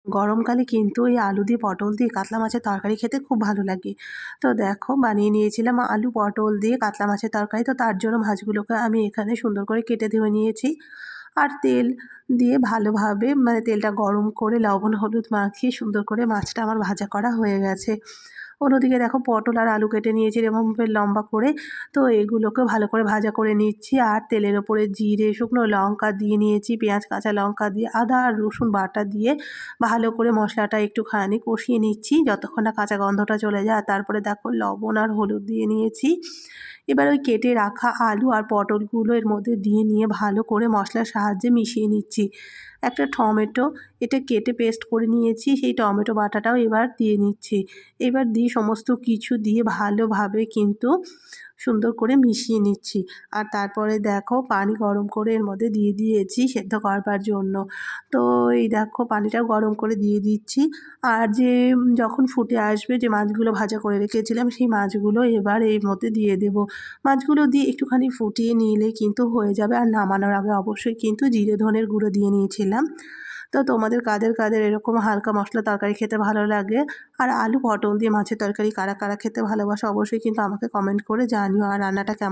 গরমকালে কিন্তু এই আলু দিয়ে পটল দিয়ে কাতলা মাছের তরকারি খেতে খুব ভালো লাগে। তো দেখো বানিয়ে নিয়েছিলাম আলু পটল দিয়ে কাতলা মাছের তরকারি। তো তার জন্য মাছগুলোকে আমি এখানে সুন্দর করে কেটে ধুয়ে নিয়েছি। আর তেল দিয়ে ভালোভাবে মানে তেলটা গরম করে লবণ হলুদ মাখিয়ে সুন্দর করে মাছটা আমার ভাজা করা হয়ে গেছে। অন্যদিকে দেখো পটল আর আলু কেটে নিয়েছি এরকমভাবে লম্বা করে। তো এগুলোকে ভালো করে ভাজা করে নিচ্ছি আর তেলের ওপরে জিরে, শুকনো লঙ্কা দিয়ে নিয়েছি, পেঁয়াজ, কাঁচা লঙ্কা দিয়ে আদা আর রসুন বাটা দিয়ে ভালো করে মশলাটা একটুখানি কষিয়ে নিচ্ছি যতক্ষণ না কাঁচা গন্ধটা চলে যায়। আর তারপরে দেখো লবণ আর হলুদ দিয়ে নিয়েছি। এবার ওই কেটে রাখা আলু আর পটলগুলো এর মধ্যে দিয়ে নিয়ে ভালো করে মশলার সাহায্যে মিশিয়ে নিচ্ছি। একটা টমেটো এটা কেটে পেস্ট করে নিয়েছি, সেই টমেটো বাটাটাও এবার দিয়ে নিচ্ছি। এবার দিয়ে সমস্ত কিছু দিয়ে ভালোভাবে কিন্তু সুন্দর করে মিশিয়ে নিচ্ছি। আর তারপরে দেখো পানি গরম করে এর মধ্যে দিয়ে দিয়েছি সেদ্ধ করবার জন্য। তো এই দেখো পানিটাও গরম করে দিয়ে দিচ্ছি। আর যখন ফুটে আসবে যে মাছগুলো ভাজা করে রেখেছিলাম সেই মাছগুলো এবার এর মধ্যে দিয়ে দেবো। মাছগুলো দিয়ে একটুখানি ফুটিয়ে নিলে কিন্তু হয়ে যাবে। আর নামানোর আগে অবশ্যই কিন্তু জিরে ধনের গুঁড়ো দিয়ে নিয়েছিলাম। তো তোমাদের কাদের এরকম হালকা মশলা তরকারি খেতে ভালো লাগে আর আলু পটল দিয়ে মাছের তরকারি কারা কারা খেতে ভালোবাসো অবশ্যই কিন্তু আমাকে কমেন্ট করে জানিও। আর রান্নাটা কেমন